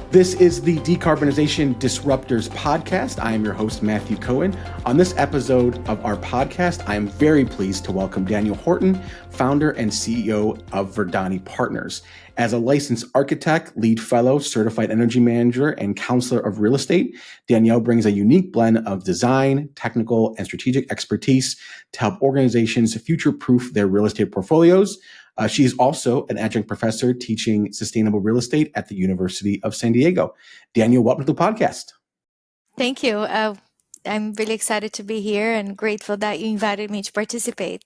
This is the Decarbonization Disruptors podcast. I am your host, Matthew Cohen. On this episode of our podcast, I am very pleased to welcome Daniele Horton, founder and CEO of Verdani Partners. As a licensed architect, lead fellow, certified energy manager, and counselor of real estate, Daniele brings a unique blend of design, technical, and strategic expertise to help organizations future-proof their real estate portfolios. She is also an adjunct professor teaching sustainable real estate at the University of San Diego. Daniele, welcome to the podcast. Thank you. I'm really excited to be here and grateful that you invited me to participate.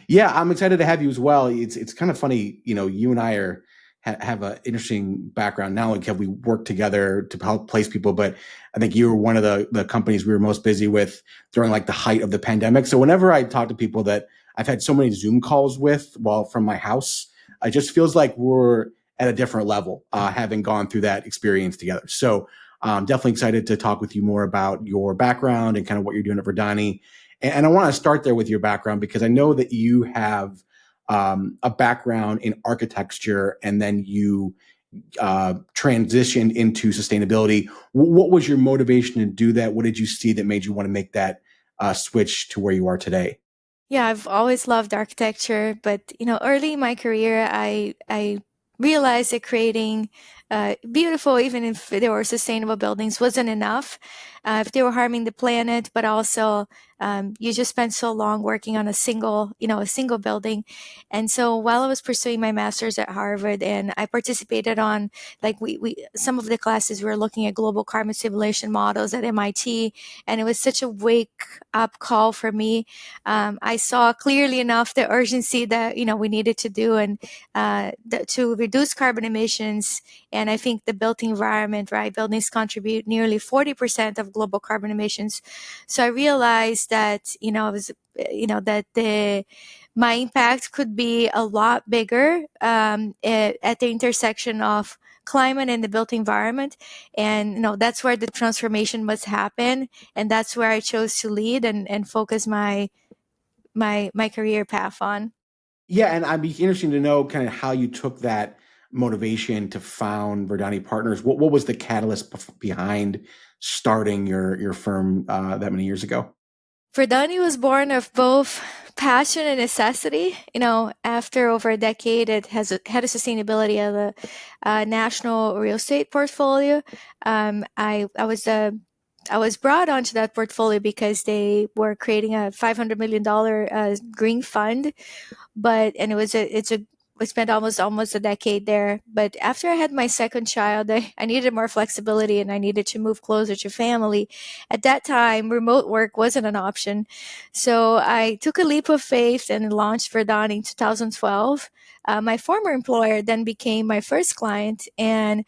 Yeah, I'm excited to have you as well. It's kind of funny, you and I have an interesting background. Not only have we worked together to help place people, but I think you were one of the companies we were most busy with during like the height of the pandemic. So whenever I talk to people that I've had so many Zoom calls with from my house, it just feels like we're at a different level, having gone through that experience together. So definitely excited to talk with you more about your background and kind of what you're doing at Verdani. And I want to start there with your background because I know that you have a background in architecture and then you transitioned into sustainability. What was your motivation to do that? What did you see that made you want to make that switch to where you are today? Yeah, I've always loved architecture, but early in my career, I realized that creating beautiful, even if they were sustainable buildings, wasn't enough. If they were harming the planet, but also you just spent so long working on a single building. And so while I was pursuing my master's at Harvard, and I participated on we some of the classes we were looking at global carbon simulation models at MIT, and it was such a wake up call for me. I saw clearly enough the urgency that we needed to do and to reduce carbon emissions. And I think the built environment, right? Buildings contribute nearly 40% of global carbon emissions. So I realized that, my impact could be a lot bigger at the intersection of climate and the built environment. And, that's where the transformation must happen. And that's where I chose to lead and focus my career path on. Yeah, and I'd be interesting to know kind of how you took that motivation to found Verdani Partners. What was the catalyst behind starting your firm that many years ago? Verdani was born of both passion and necessity. After over a decade, it has had a sustainability of a national real estate portfolio. I was brought onto that portfolio because they were creating a $500 million green fund, and we spent almost a decade there. But after I had my second child, I needed more flexibility and I needed to move closer to family. At that time, remote work wasn't an option. So I took a leap of faith and launched Verdani in 2012. My former employer then became my first client, and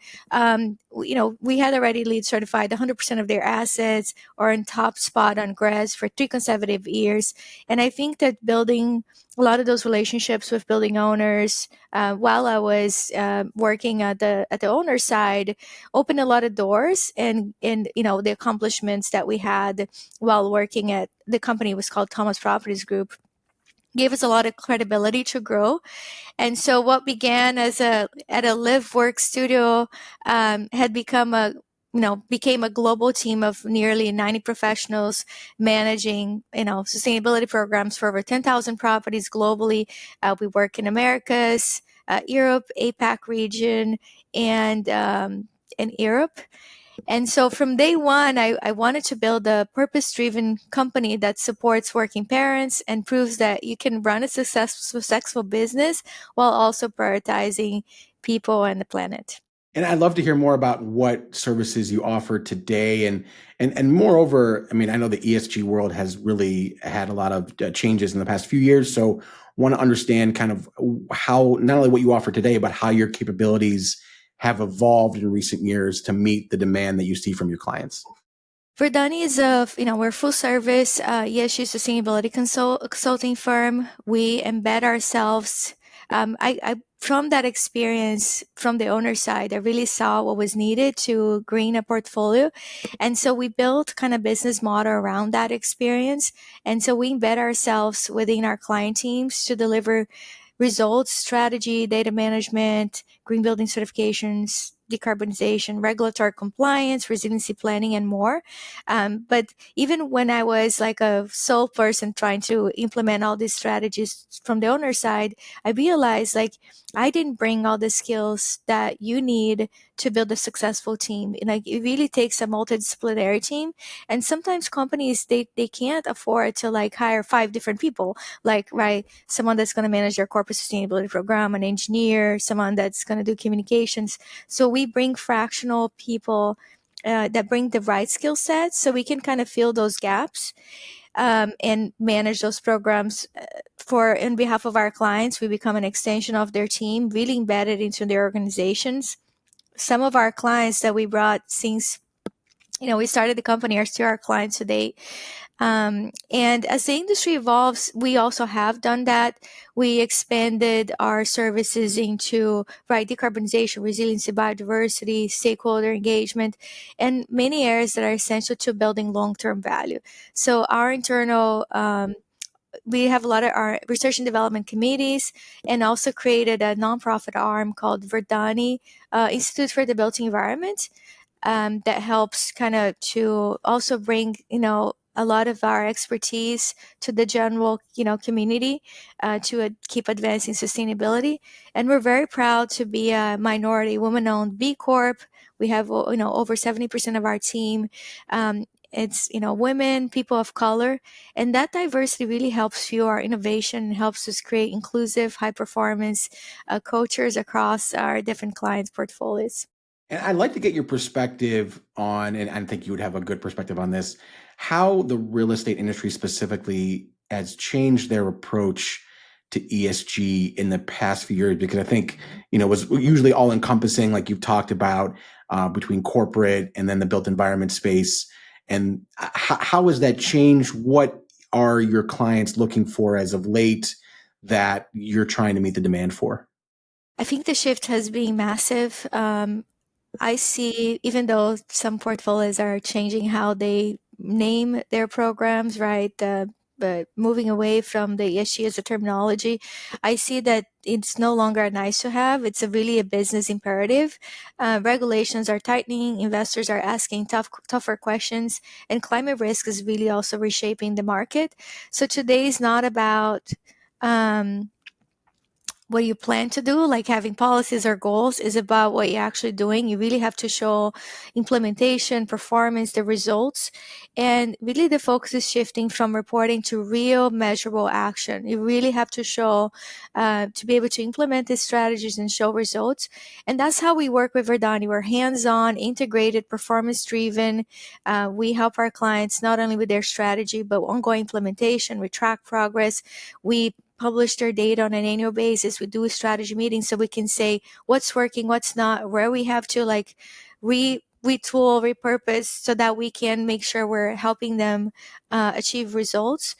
we had already LEED certified 100% of their assets, or in top spot on GRES for 3 consecutive years. And I think that building a lot of those relationships with building owners while I was working at the owner side opened a lot of doors, and the accomplishments that we had while working at the company was called Thomas Properties Group gave us a lot of credibility to grow. And so what began at a live work studio had become became a global team of nearly 90 professionals managing, sustainability programs for over 10,000 properties globally. We work in Americas, Europe, APAC region, and Europe. And so from day one, I wanted to build a purpose-driven company that supports working parents and proves that you can run a successful business while also prioritizing people and the planet. And I'd love to hear more about what services you offer today. And moreover, I mean, I know the ESG world has really had a lot of changes in the past few years. So want to understand kind of how, not only what you offer today, but how your capabilities have evolved in recent years to meet the demand that you see from your clients. Verdani is we're full service ESG sustainability consulting firm. We embed ourselves. I from that experience from the owner side, I really saw what was needed to green a portfolio. And so we built kind of business model around that experience. And so we embed ourselves within our client teams to deliver results, strategy, data management, green building certifications, decarbonization, regulatory compliance, resiliency planning, and more. But even when I was like a sole person trying to implement all these strategies from the owner side, I realized like I didn't bring all the skills that you need to build a successful team. And like it really takes a multidisciplinary team. And sometimes companies they can't afford to like hire 5 different people. Like, right, someone that's going to manage their corporate sustainability program, an engineer, someone that's going to do communications. So we bring fractional people that bring the right skill sets so we can kind of fill those gaps and manage those programs for in behalf of our clients. We become an extension of their team, really embedded into their organizations. Some of our clients that we brought since we started the company are still our clients today. And as the industry evolves, we also have done that. We expanded our services into decarbonization, resiliency, biodiversity, stakeholder engagement, and many areas that are essential to building long-term value. So our internal we have a lot of our research and development committees, and also created a nonprofit arm called Verdani Institute for the Built Environment, that helps kind of to also bring a lot of our expertise to the general community to keep advancing sustainability. And we're very proud to be a minority woman-owned B Corp. We have over 70% of our team. It's women, people of color, and that diversity really helps fuel our innovation and helps us create inclusive, high performance cultures across our different clients' portfolios. And I'd like to get your perspective on, and I think you would have a good perspective on this, how the real estate industry specifically has changed their approach to ESG in the past few years, because I think, it was usually all encompassing, like you've talked about, between corporate and then the built environment space. And how has that changed? What are your clients looking for as of late that you're trying to meet the demand for? I think the shift has been massive. I see, even though some portfolios are changing how they name their programs, right? But moving away from the ESG as a terminology, I see that it's no longer a nice to have. It's really a business imperative. Regulations are tightening, investors are asking tougher questions, and climate risk is really also reshaping the market. So today is not about what you plan to do, like having policies or goals, is about what you're actually doing. You really have to show implementation, performance, the results. And really the focus is shifting from reporting to real measurable action. You really have to show, to be able to implement these strategies and show results. And that's how we work with Verdani. We're hands-on, integrated, performance-driven. We help our clients not only with their strategy, but ongoing implementation. We track progress. We publish their data on an annual basis. We do a strategy meeting so we can say what's working, what's not, where we have to like retool, repurpose, so that we can make sure we're helping them achieve results.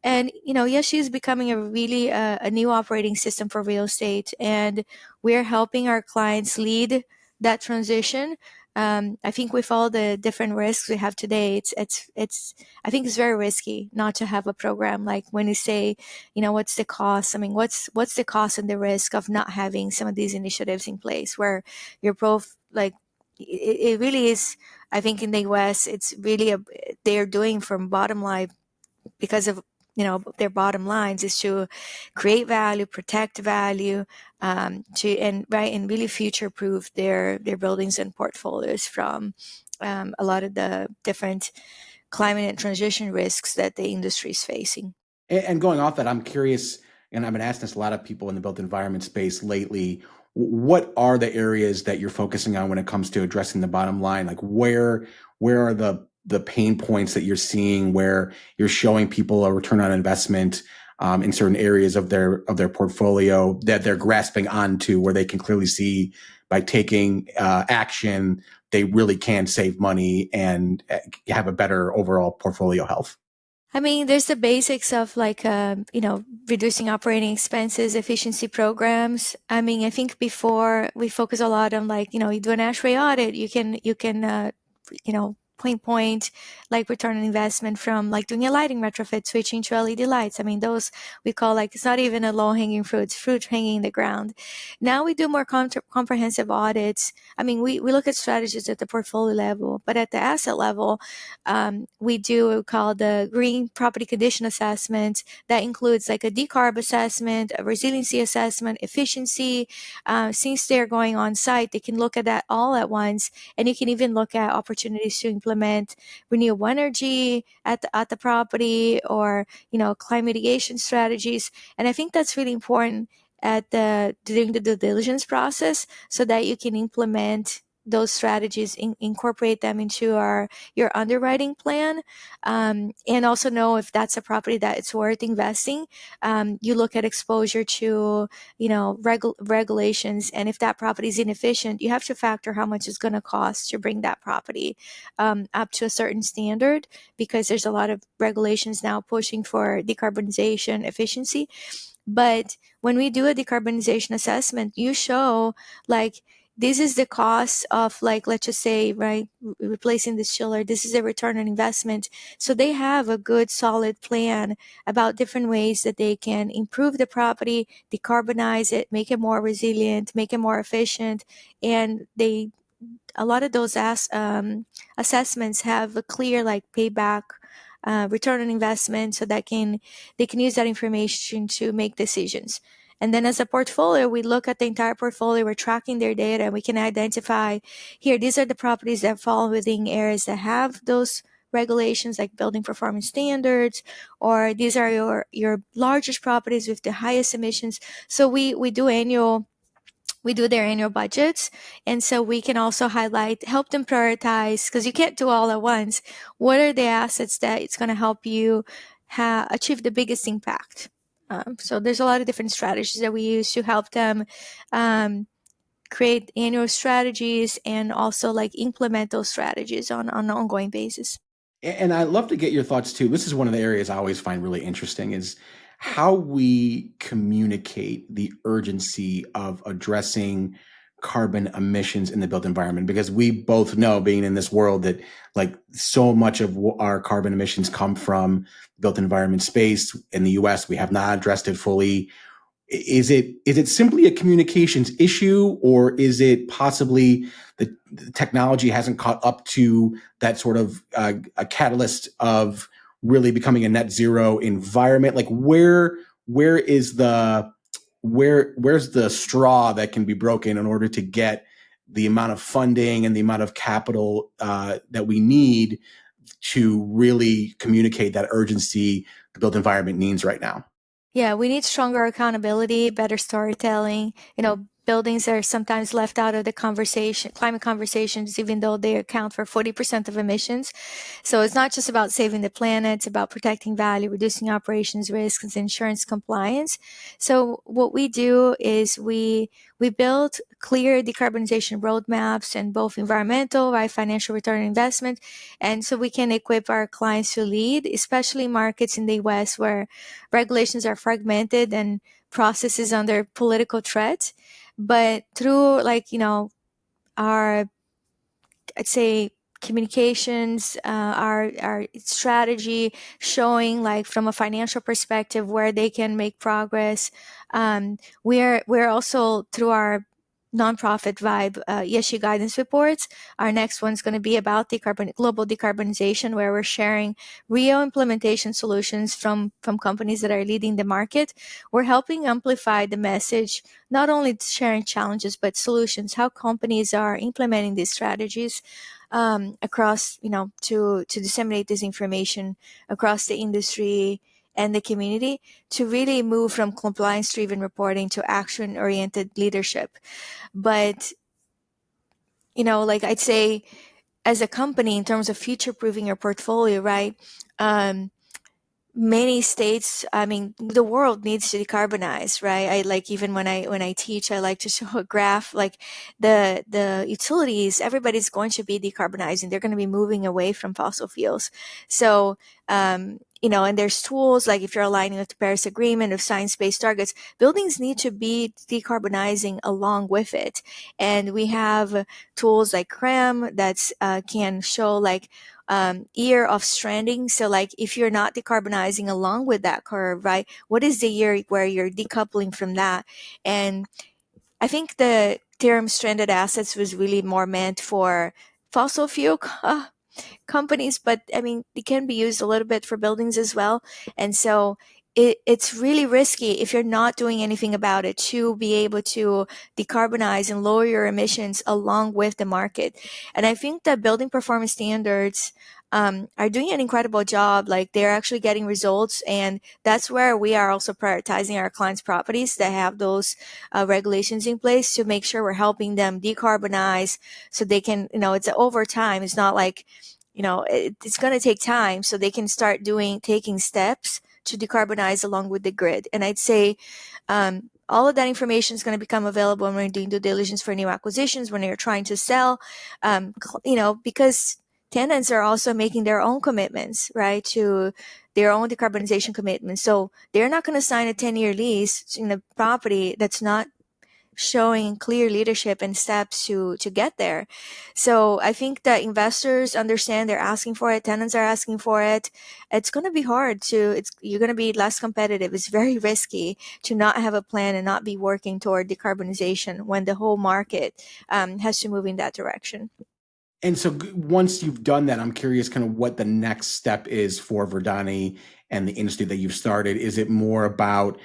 And Yashi is becoming a really a new operating system for real estate, and we're helping our clients lead that transition. I think with all the different risks we have today, it's I think it's very risky not to have a program. Like when you say, what's the cost? I mean, what's the cost and the risk of not having some of these initiatives in place where you're both like, it really is. I think in the US, it's really they're doing from bottom line because of their bottom lines is to create value, protect value, and really future proof their buildings and portfolios from a lot of the different climate and transition risks that the industry is facing. And going off that, I'm curious, and I've been asking this a lot of people in the built environment space lately. What are the areas that you're focusing on when it comes to addressing the bottom line? Like where are the pain points that you're seeing where you're showing people a return on investment in certain areas of their portfolio that they're grasping onto, where they can clearly see by taking action, they really can save money and have a better overall portfolio health? I mean, there's the basics of like, reducing operating expenses, efficiency programs. I mean, I think before we focus a lot on like, you do an ASHRAE audit, you can, pinpoint like return on investment from like doing a lighting retrofit, switching to LED lights. I mean, those we call like, it's not even a low hanging fruit, it's fruit hanging in the ground. Now we do more comprehensive audits. I mean, we look at strategies at the portfolio level, but at the asset level, we do call the green property condition assessment. That includes like a decarb assessment, a resiliency assessment, efficiency. Since they're going on site, they can look at that all at once, and you can even look at opportunities to implement renewable energy at the property, or climate mitigation strategies. And I think that's really important at the during the due diligence process, so that you can implement those strategies, incorporate them into your underwriting plan, and also know if that's a property that it's worth investing. You look at exposure to regulations, and if that property is inefficient, you have to factor how much it's going to cost to bring that property up to a certain standard, because there's a lot of regulations now pushing for decarbonization efficiency. But when we do a decarbonization assessment, you show like, this is the cost of, like, let's just say, right, replacing this chiller. This is a return on investment. So they have a good solid plan about different ways that they can improve the property, decarbonize it, make it more resilient, make it more efficient. And a lot of those assessments have a clear like payback, return on investment, so that they can use that information to make decisions. And then as a portfolio, we look at the entire portfolio, we're tracking their data, and we can identify, here, these are the properties that fall within areas that have those regulations, like building performance standards, or these are your largest properties with the highest emissions. So we do their annual budgets, and so we can also help them prioritize, because you can't do all at once. What are the assets that it's going to help you achieve the biggest impact? So there's a lot of different strategies that we use to help them create annual strategies, and also like implement those strategies on an ongoing basis. And I'd love to get your thoughts too. This is one of the areas I always find really interesting, is how we communicate the urgency of addressing carbon emissions in the built environment, because we both know, being in this world, that like so much of our carbon emissions come from built environment space. In the US, we have not addressed it fully. Is it simply a communications issue, or is it possibly the technology hasn't caught up to that sort of a catalyst of really becoming a net zero environment? Like where's the straw that can be broken in order to get the amount of funding and the amount of capital that we need to really communicate that urgency the built environment needs right now? Yeah, we need stronger accountability, better storytelling. Buildings are sometimes left out of the climate conversations, even though they account for 40% of emissions. So it's not just about saving the planet, it's about protecting value, reducing operations risks, and insurance compliance. So what we do is we build clear decarbonization roadmaps, and both environmental, right, financial return on investment. And so we can equip our clients to lead, especially markets in the US where regulations are fragmented and processes under political threat. But through our, I'd say, communications, our strategy, showing like from a financial perspective where they can make progress. We're also, through our nonprofit Vibe ESG guidance reports. Our next one's going to be about global decarbonization, where we're sharing real implementation solutions from companies that are leading the market. We're helping amplify the message, not only sharing challenges, but solutions, how companies are implementing these strategies across, to disseminate this information across the industry and the community, to really move from compliance-driven reporting to action-oriented leadership. But, like I'd say, as a company, in terms of future-proofing your portfolio, right? Many states, I mean, the world needs to decarbonize, right? I like, even when I teach, I like to show a graph, like the utilities, everybody's going to be decarbonizing. They're going to be moving away from fossil fuels. So and there's tools like if you're aligning with the Paris Agreement of science-based targets, buildings need to be decarbonizing along with it. And we have tools like CREM that's can show like year of stranding. So like if you're not decarbonizing along with that curve, right? What is the year where you're decoupling from that? And I think the term stranded assets was really more meant for fossil fuel companies, but I mean, it can be used a little bit for buildings as well. And so it's really risky if you're not doing anything about it to be able to decarbonize and lower your emissions along with the market. And I think that building performance standards are doing an incredible job. Like they're actually getting results. And that's where we are also prioritizing our clients' properties that have those regulations in place to make sure we're helping them decarbonize so they can, it's over time. It's not like, it's going to take time so they can start taking steps to decarbonize along with the grid. And I'd say all of that information is going to become available when we're doing due diligence for new acquisitions, when you're trying to sell, because tenants are also making their own commitments, right, to their own decarbonization commitments. So they're not going to sign a 10-year lease in a property that's not showing clear leadership and steps to get there. So I think that investors understand, they're asking for it, tenants are asking for it. It's going to be hard you're going to be less competitive. It's very risky to not have a plan and not be working toward decarbonization when the whole market has to move in that direction. And so once you've done that, I'm curious kind of what the next step is for Verdani and the industry that you've started. Is it more about,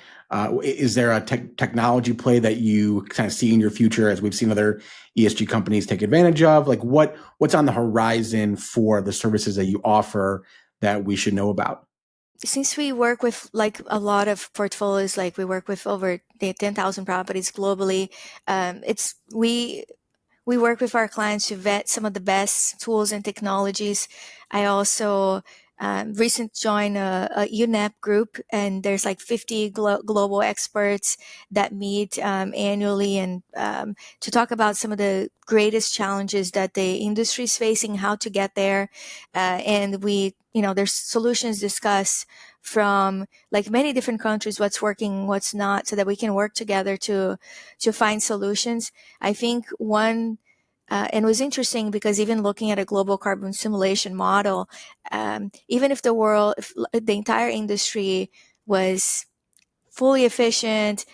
is there a technology play that you kind of see in your future as we've seen other ESG companies take advantage of? Like what's on the horizon for the services that you offer that we should know about? Since we work with like a lot of portfolios, like we work with over 10,000 properties globally, we work with our clients to vet some of the best tools and technologies. I also recently joined a UNEP group, and there's like 50 global experts that meet annually and to talk about some of the greatest challenges that the industry is facing, how to get there. And there's solutions discussed from like many different countries, what's working, what's not, so that we can work together to find solutions. I think and it was interesting because even looking at a global carbon simulation model, even if if the entire industry was fully efficient,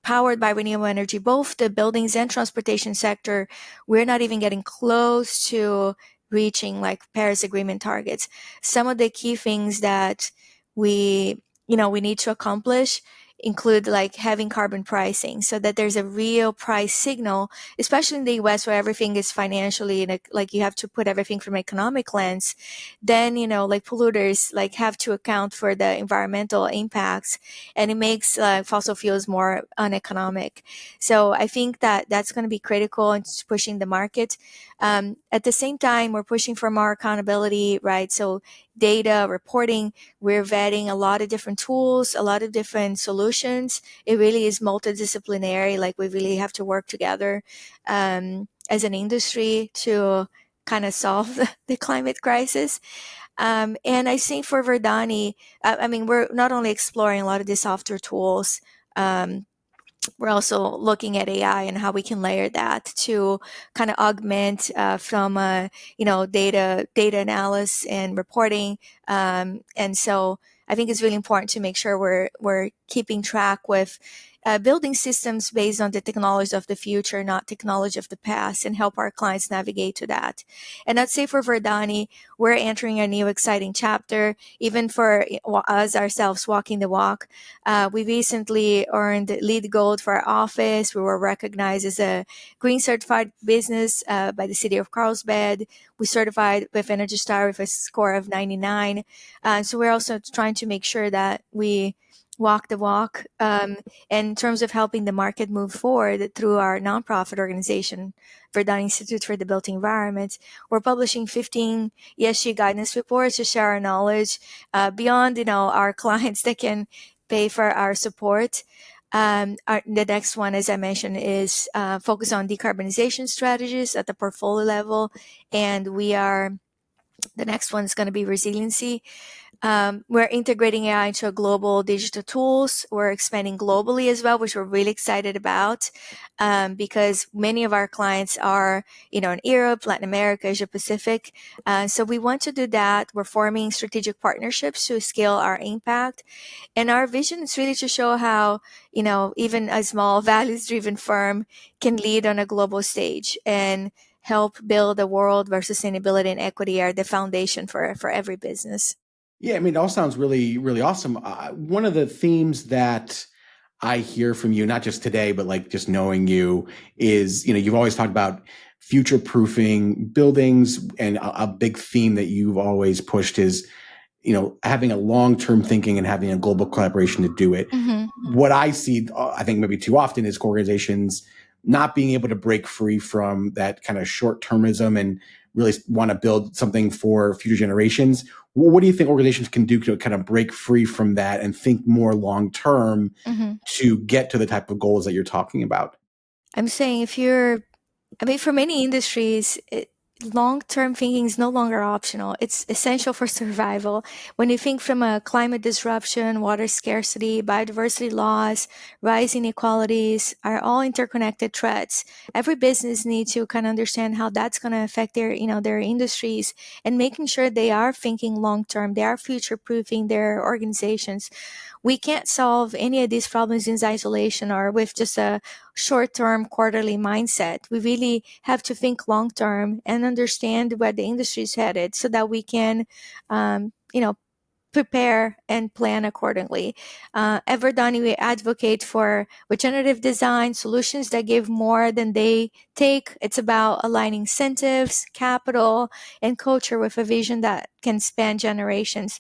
powered by renewable energy, both the buildings and transportation sector, we're not even getting close to reaching like Paris Agreement targets. Some of the key things that we need to accomplish include like having carbon pricing so that there's a real price signal, especially in the US where everything is financially like you have to put everything from an economic lens. Then, like polluters like have to account for the environmental impacts, and it makes fossil fuels more uneconomic. So I think that that's going to be critical in pushing the market. At the same time, we're pushing for more accountability, right? So data reporting, we're vetting a lot of different tools, a lot of different solutions. It really is multidisciplinary. Like we really have to work together as an industry to kind of solve the climate crisis. And I think for Verdani, I mean, we're not only exploring a lot of the software tools, we're also looking at AI and how we can layer that to kind of augment from data analysis and reporting. And so I think it's really important to make sure we're keeping track with building systems based on the technology of the future, not technology of the past, and help our clients navigate to that. And I'd say for Verdani, we're entering a new exciting chapter, even for us ourselves walking the walk. We recently earned LEED Gold for our office. We were recognized as a green certified business by the city of Carlsbad. We certified with Energy Star with a score of 99. So we're also trying to make sure that we walk the walk in terms of helping the market move forward through our nonprofit organization, Verdani Institute for the Built Environment. We're publishing 15 ESG guidance reports to share our knowledge beyond, our clients that can pay for our support. The next one, as I mentioned, is focus on decarbonization strategies at the portfolio level. And the next one is going to be resiliency. We're integrating AI into global digital tools. We're expanding globally as well, which we're really excited about, because many of our clients are, in Europe, Latin America, Asia Pacific. So we want to do that. We're forming strategic partnerships to scale our impact. And our vision is really to show how, even a small values driven firm can lead on a global stage and help build a world where sustainability and equity are the foundation for every business. Yeah, I mean, it all sounds really, really awesome. One of the themes that I hear from you, not just today, but like just knowing you, is you've always talked about future proofing buildings, and a big theme that you've always pushed is having a long term thinking and having a global collaboration to do it. Mm-hmm. What I see, I think maybe too often, is organizations not being able to break free from that kind of short termism and really want to build something for future generations. What do you think organizations can do to kind of break free from that and think more long term Mm-hmm. to get to the type of goals that you're talking about? I'm saying for many industries, long-term thinking is no longer optional. It's essential for survival. When you think from a climate disruption, water scarcity, biodiversity loss, rising inequalities are all interconnected threats. Every business needs to kind of understand how that's going to affect their industries, and making sure they are thinking long-term, they are future-proofing their organizations. We can't solve any of these problems in isolation or with just a short term quarterly mindset. We really have to think long term and understand where the industry is headed so that we can, you know, prepare and plan accordingly. At Verdani, we advocate for regenerative design solutions that give more than they take. It's about aligning incentives, capital, and culture with a vision that can span generations.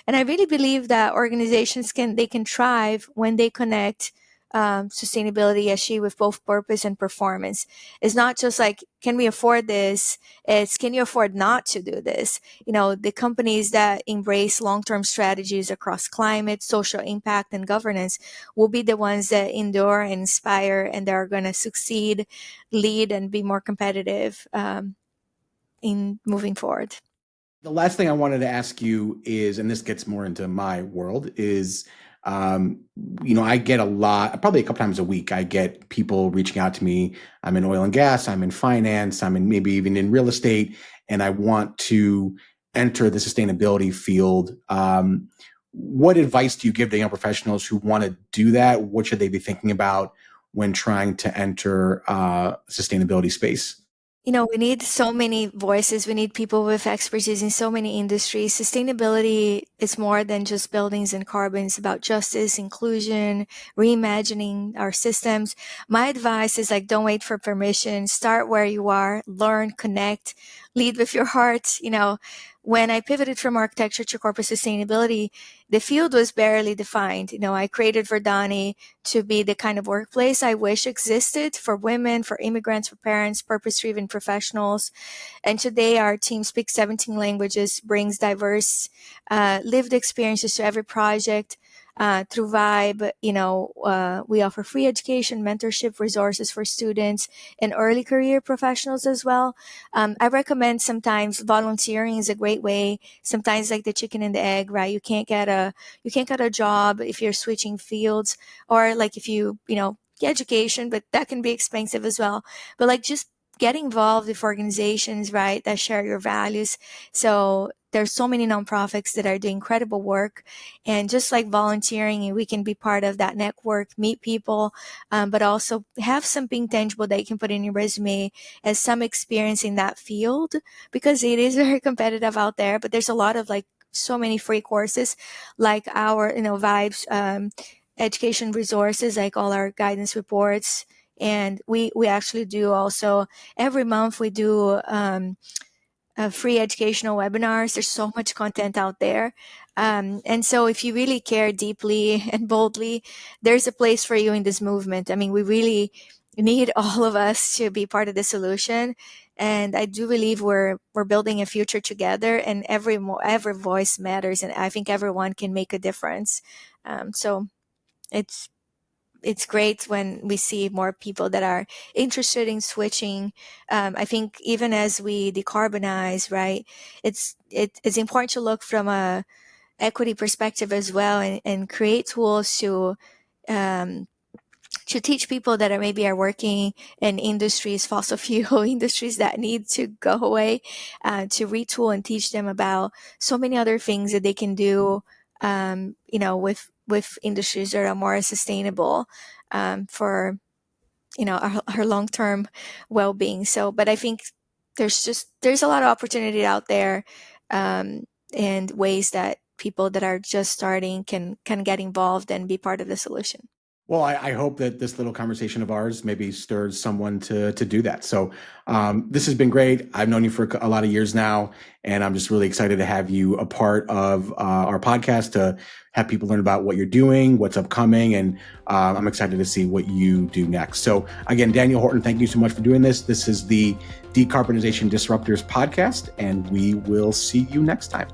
And I really believe that organizations can thrive when they connect sustainability issue with both purpose and performance. It's not just like, can we afford this? It's, can you afford not to do this? The companies that embrace long-term strategies across climate, social impact, and governance will be the ones that endure and inspire, and they are going to succeed, lead, and be more competitive in moving forward. The last thing I wanted to ask you is, and this gets more into my world, is um, I get a lot, probably a couple times a week, I get people reaching out to me. I'm in oil and gas, I'm in finance, I'm in maybe even in real estate, and I want to enter the sustainability field. What advice do you give to young professionals who want to do that? What should they be thinking about when trying to enter sustainability space? We need so many voices. We need people with expertise in so many industries. Sustainability is more than just buildings and carbon. It's about justice, inclusion, reimagining our systems. My advice is like, don't wait for permission. Start where you are, learn, connect, lead with your heart. When I pivoted from architecture to corporate sustainability, the field was barely defined. I created Verdani to be the kind of workplace I wish existed for women, for immigrants, for parents, purpose-driven professionals. And today our team speaks 17 languages, brings diverse lived experiences to every project. Through Vibe, we offer free education, mentorship, resources for students and early career professionals as well. I recommend sometimes volunteering is a great way. Sometimes like the chicken and the egg, right? You can't get a job if you're switching fields, or like if get education, but that can be expensive as well. But like just get involved with organizations, right, that share your values. So there's so many nonprofits that are doing incredible work, and just like volunteering, we can be part of that network, meet people, but also have something tangible that you can put in your resume as some experience in that field, because it is very competitive out there. But there's a lot of like so many free courses, like our Vibes education resources, like all our guidance reports. And we actually do also every month we do free educational webinars. There's so much content out there. And so if you really care deeply and boldly, there's a place for you in this movement. I mean, we really need all of us to be part of the solution. And I do believe we're building a future together, and every voice matters. And I think everyone can make a difference. So it's it's great when we see more people that are interested in switching. I think even as we decarbonize, right, it's important to look from a equity perspective as well, and create tools to teach people that are working in industries, fossil fuel industries that need to go away, to retool and teach them about so many other things that they can do, with industries that are more sustainable, for our long-term well-being. So, but I think there's a lot of opportunity out there, and ways that people that are just starting can get involved and be part of the solution. Well, I hope that this little conversation of ours maybe stirs someone to do that. So this has been great. I've known you for a lot of years now, and I'm just really excited to have you a part of our podcast, to have people learn about what you're doing, what's upcoming, and I'm excited to see what you do next. So again, Daniel Horton, thank you so much for doing this. This is the Decarbonization Disruptors podcast, and we will see you next time.